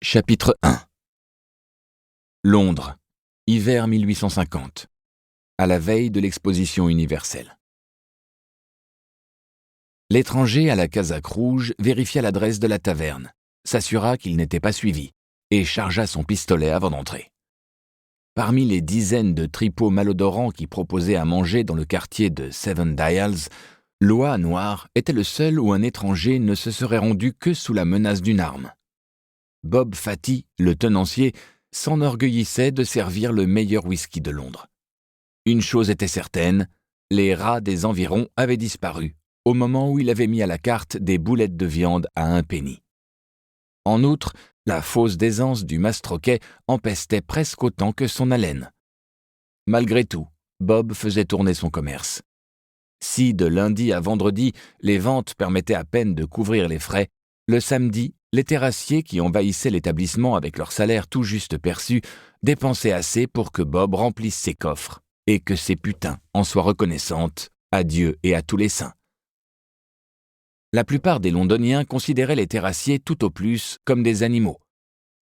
Chapitre 1. Londres, hiver 1850, à la veille de l'exposition universelle. L'étranger à la casaque rouge vérifia l'adresse de la taverne, s'assura qu'il n'était pas suivi, et chargea son pistolet avant d'entrer. Parmi les dizaines de tripots malodorants qui proposaient à manger dans le quartier de Seven Dials, l'Oie Noire était le seul où un étranger ne se serait rendu que sous la menace d'une arme. Bob Fatty, le tenancier, s'enorgueillissait de servir le meilleur whisky de Londres. Une chose était certaine, les rats des environs avaient disparu au moment où il avait mis à la carte des boulettes de viande à 1 penny. En outre, la fausse d'aisance du mastroquet empestait presque autant que son haleine. Malgré tout, Bob faisait tourner son commerce. Si de lundi à vendredi, les ventes permettaient à peine de couvrir les frais, le samedi, les terrassiers qui envahissaient l'établissement avec leur salaire tout juste perçu dépensaient assez pour que Bob remplisse ses coffres et que ses putains en soient reconnaissantes à Dieu et à tous les saints. La plupart des Londoniens considéraient les terrassiers tout au plus comme des animaux.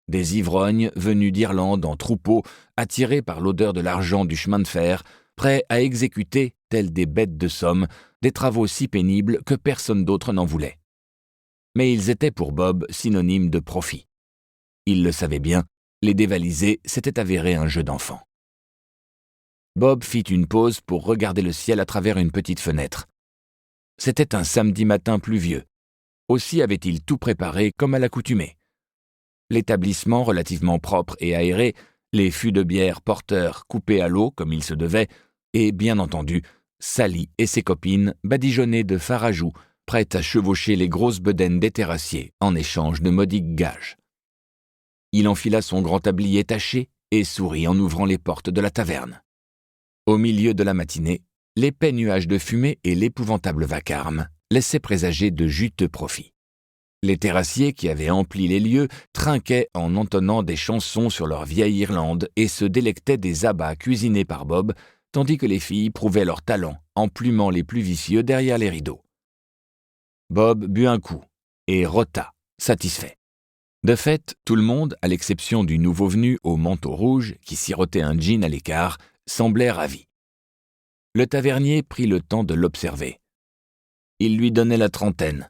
Des ivrognes venus d'Irlande en troupeau, attirés par l'odeur de l'argent du chemin de fer, prêts à exécuter, tels des bêtes de somme, des travaux si pénibles que personne d'autre n'en voulait. Mais ils étaient pour Bob synonymes de profit. Il le savait bien, les dévaliser s'était avéré un jeu d'enfant. Bob fit une pause pour regarder le ciel à travers une petite fenêtre. C'était un samedi matin pluvieux. Aussi avait-il tout préparé comme à l'accoutumée. L'établissement relativement propre et aéré, les fûts de bière porteurs coupés à l'eau comme il se devait, et bien entendu, Sally et ses copines badigeonnées de farajou, prêtes à chevaucher les grosses bedaines des terrassiers en échange de modiques gages. Il enfila son grand tablier taché et sourit en ouvrant les portes de la taverne. Au milieu de la matinée, l'épais nuage de fumée et l'épouvantable vacarme laissaient présager de juteux profits. Les terrassiers qui avaient empli les lieux trinquaient en entonnant des chansons sur leur vieille Irlande et se délectaient des abats cuisinés par Bob, tandis que les filles prouvaient leur talent en plumant les plus vicieux derrière les rideaux. Bob but un coup et rota, satisfait. De fait, tout le monde, à l'exception du nouveau venu au manteau rouge qui sirotait un gin à l'écart, semblait ravi. Le tavernier prit le temps de l'observer. Il lui donnait la trentaine.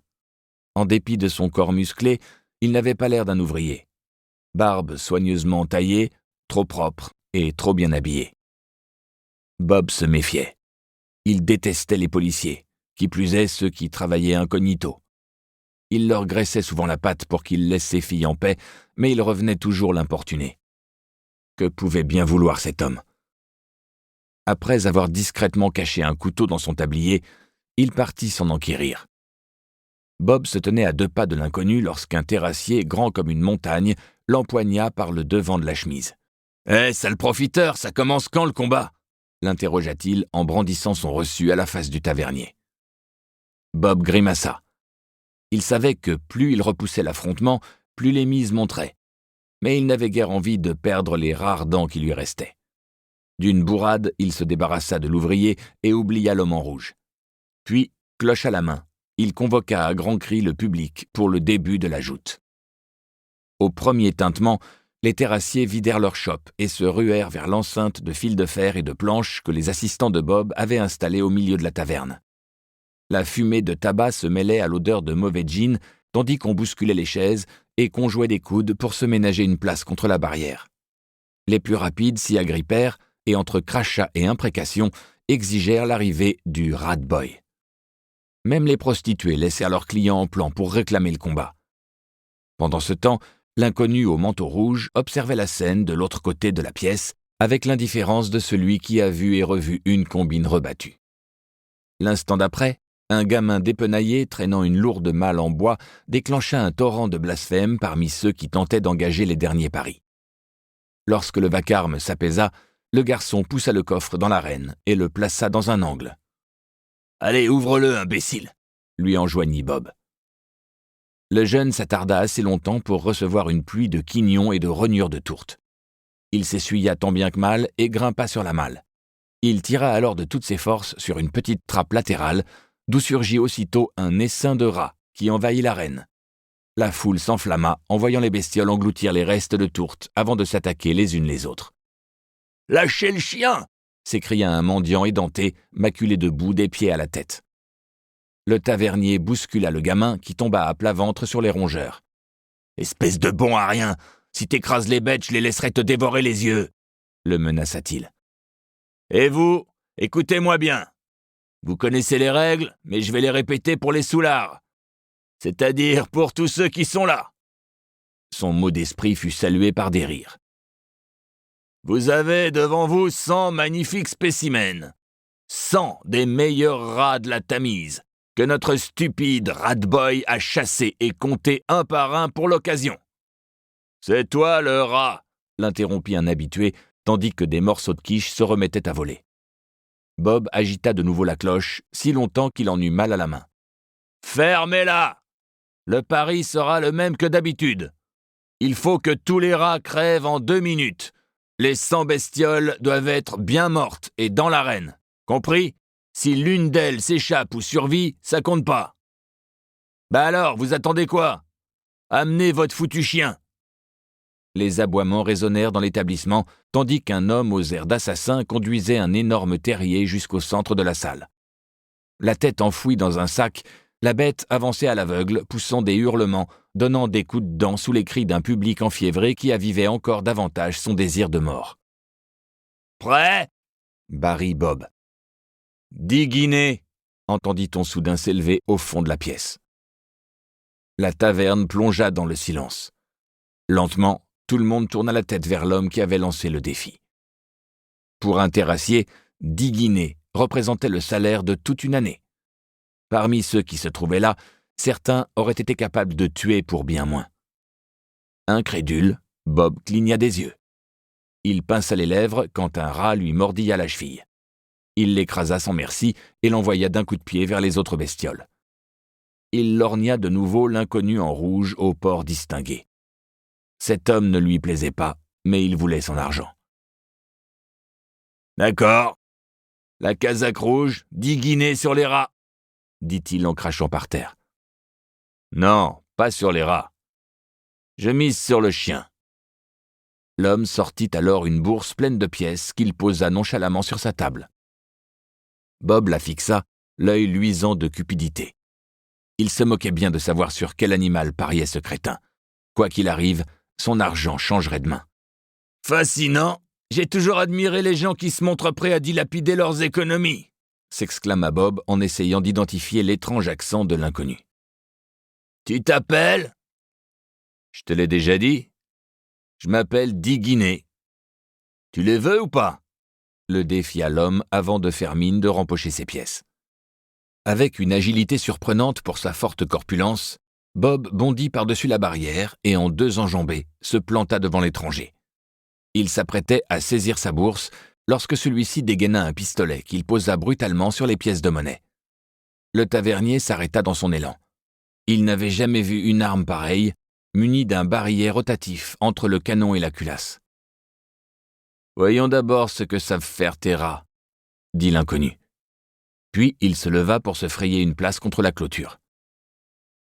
En dépit de son corps musclé, il n'avait pas l'air d'un ouvrier. Barbe soigneusement taillée, trop propre et trop bien habillé. Bob se méfiait. Il détestait les policiers, qui plus est ceux qui travaillaient incognito. Il leur graissait souvent la patte pour qu'ils laissent ses filles en paix, mais il revenait toujours l'importuner. Que pouvait bien vouloir cet homme? Après avoir discrètement caché un couteau dans son tablier, il partit s'en enquérir. Bob se tenait à 2 pas de l'inconnu lorsqu'un terrassier, grand comme une montagne, l'empoigna par le devant de la chemise. « Hé, sale profiteur, ça commence quand le combat ?» l'interrogea-t-il en brandissant son reçu à la face du tavernier. Bob grimaça. Il savait que plus il repoussait l'affrontement, plus les mises monteraient. Mais il n'avait guère envie de perdre les rares dents qui lui restaient. D'une bourrade, il se débarrassa de l'ouvrier et oublia l'homme en rouge. Puis, cloche à la main, il convoqua à grands cris le public pour le début de la joute. Au premier tintement, les terrassiers vidèrent leur chope et se ruèrent vers l'enceinte de fils de fer et de planches que les assistants de Bob avaient installée au milieu de la taverne. La fumée de tabac se mêlait à l'odeur de mauvais gin, tandis qu'on bousculait les chaises et qu'on jouait des coudes pour se ménager une place contre la barrière. Les plus rapides s'y agrippèrent et, entre crachats et imprécations, exigèrent l'arrivée du rat boy. Même les prostituées laissèrent leurs clients en plan pour réclamer le combat. Pendant ce temps, l'inconnu au manteau rouge observait la scène de l'autre côté de la pièce avec l'indifférence de celui qui a vu et revu une combine rebattue. L'instant d'après, un gamin dépenaillé traînant une lourde malle en bois déclencha un torrent de blasphème parmi ceux qui tentaient d'engager les derniers paris. Lorsque le vacarme s'apaisa, le garçon poussa le coffre dans l'arène et le plaça dans un angle. « Allez, ouvre-le, imbécile !» lui enjoignit Bob. Le jeune s'attarda assez longtemps pour recevoir une pluie de quignons et de rognures de tourte. Il s'essuya tant bien que mal et grimpa sur la malle. Il tira alors de toutes ses forces sur une petite trappe latérale, d'où surgit aussitôt un essaim de rats qui envahit l'arène. La foule s'enflamma en voyant les bestioles engloutir les restes de tourte avant de s'attaquer les unes les autres. « Lâchez le chien !» s'écria un mendiant édenté, maculé de boue des pieds à la tête. Le tavernier bouscula le gamin qui tomba à plat ventre sur les rongeurs. « Espèce de bon à rien! Si t'écrases les bêtes, je les laisserai te dévorer les yeux !» le menaça-t-il. « Et vous, écoutez-moi bien. Vous connaissez les règles, mais je vais les répéter pour les soulards. C'est-à-dire pour tous ceux qui sont là. » Son mot d'esprit fut salué par des rires. « Vous avez devant vous 100 magnifiques spécimens, 100 des meilleurs rats de la Tamise, que notre stupide rat-boy a chassés et comptés un par un pour l'occasion. »« C'est toi le rat !» l'interrompit un habitué, tandis que des morceaux de quiche se remettaient à voler. Bob agita de nouveau la cloche, si longtemps qu'il en eut mal à la main. « Fermez-la ! Le pari sera le même que d'habitude. Il faut que tous les rats crèvent en 2 minutes. Les 100 bestioles doivent être bien mortes et dans l'arène. Compris ? Si l'une d'elles s'échappe ou survit, ça compte pas. Bah alors, vous attendez quoi ? Amenez votre foutu chien !» Les aboiements résonnèrent dans l'établissement, tandis qu'un homme aux airs d'assassin conduisait un énorme terrier jusqu'au centre de la salle. La tête enfouie dans un sac, la bête avançait à l'aveugle, poussant des hurlements, donnant des coups de dents sous les cris d'un public enfiévré qui avivait encore davantage son désir de mort. « Prêt ?» barrit Bob. « 10 guinées !» entendit-on soudain s'élever au fond de la pièce. La taverne plongea dans le silence. Lentement, tout le monde tourna la tête vers l'homme qui avait lancé le défi. Pour un terrassier, 10 guinées représentaient le salaire de toute une année. Parmi ceux qui se trouvaient là, certains auraient été capables de tuer pour bien moins. Incrédule, Bob cligna des yeux. Il pinça les lèvres quand un rat lui mordit à la cheville. Il l'écrasa sans merci et l'envoya d'un coup de pied vers les autres bestioles. Il lorgna de nouveau l'inconnu en rouge au port distingué. Cet homme ne lui plaisait pas, mais il voulait son argent. « D'accord. La casaque rouge, 10 guinées sur les rats, » dit-il en crachant par terre. « Non, pas sur les rats. Je mise sur le chien. » L'homme sortit alors une bourse pleine de pièces qu'il posa nonchalamment sur sa table. Bob la fixa, l'œil luisant de cupidité. Il se moquait bien de savoir sur quel animal pariait ce crétin. Quoi qu'il arrive, son argent changerait de main. « Fascinant! J'ai toujours admiré les gens qui se montrent prêts à dilapider leurs économies !» s'exclama Bob en essayant d'identifier l'étrange accent de l'inconnu. « Tu t'appelles ?»« Je te l'ai déjà dit. Je m'appelle 10 guinées. Tu les veux ou pas ?» le défia l'homme avant de faire mine de rempocher ses pièces. Avec une agilité surprenante pour sa forte corpulence, Bob bondit par-dessus la barrière et en 2 enjambées se planta devant l'étranger. Il s'apprêtait à saisir sa bourse lorsque celui-ci dégaina un pistolet qu'il posa brutalement sur les pièces de monnaie. Le tavernier s'arrêta dans son élan. Il n'avait jamais vu une arme pareille, munie d'un barillet rotatif entre le canon et la culasse. « Voyons d'abord ce que savent faire tes rats, » dit l'inconnu. Puis il se leva pour se frayer une place contre la clôture.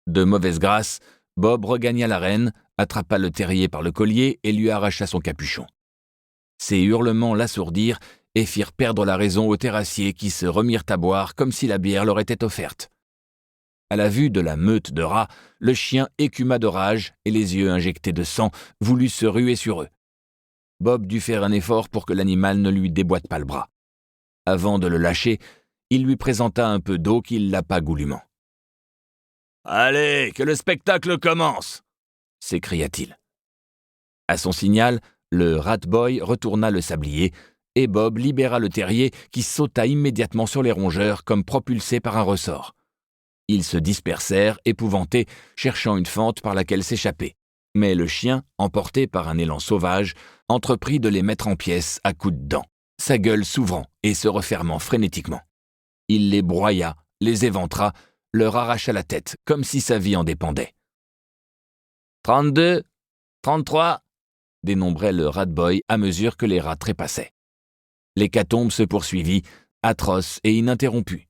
De mauvaise grâce, Bob regagna l'arène, attrapa le terrier par le collier et lui arracha son capuchon. Ses hurlements l'assourdirent et firent perdre la raison aux terrassiers qui se remirent à boire comme si la bière leur était offerte. À la vue de la meute de rats, le chien écuma de rage et les yeux injectés de sang voulut se ruer sur eux. Bob dut faire un effort pour que l'animal ne lui déboîte pas le bras. Avant de le lâcher, il lui présenta un peu d'eau qu'il lapa goulûment. « Allez, que le spectacle commence !» s'écria-t-il. À son signal, le rat-boy retourna le sablier et Bob libéra le terrier qui sauta immédiatement sur les rongeurs comme propulsé par un ressort. Ils se dispersèrent, épouvantés, cherchant une fente par laquelle s'échapper. Mais le chien, emporté par un élan sauvage, entreprit de les mettre en pièces à coups de dents, sa gueule s'ouvrant et se refermant frénétiquement. Il les broya, les éventra, leur arracha la tête, comme si sa vie en dépendait. « 32, 33 » dénombrait le rat-boy à mesure que les rats trépassaient. L'hécatombe se poursuivit, atroce et ininterrompue.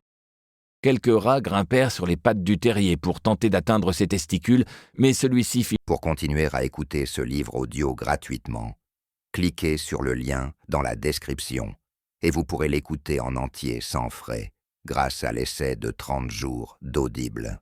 Quelques rats grimpèrent sur les pattes du terrier pour tenter d'atteindre ses testicules, mais celui-ci fit... Pour continuer à écouter ce livre audio gratuitement, cliquez sur le lien dans la description et vous pourrez l'écouter en entier sans frais grâce à l'essai de 30 jours d'Audible.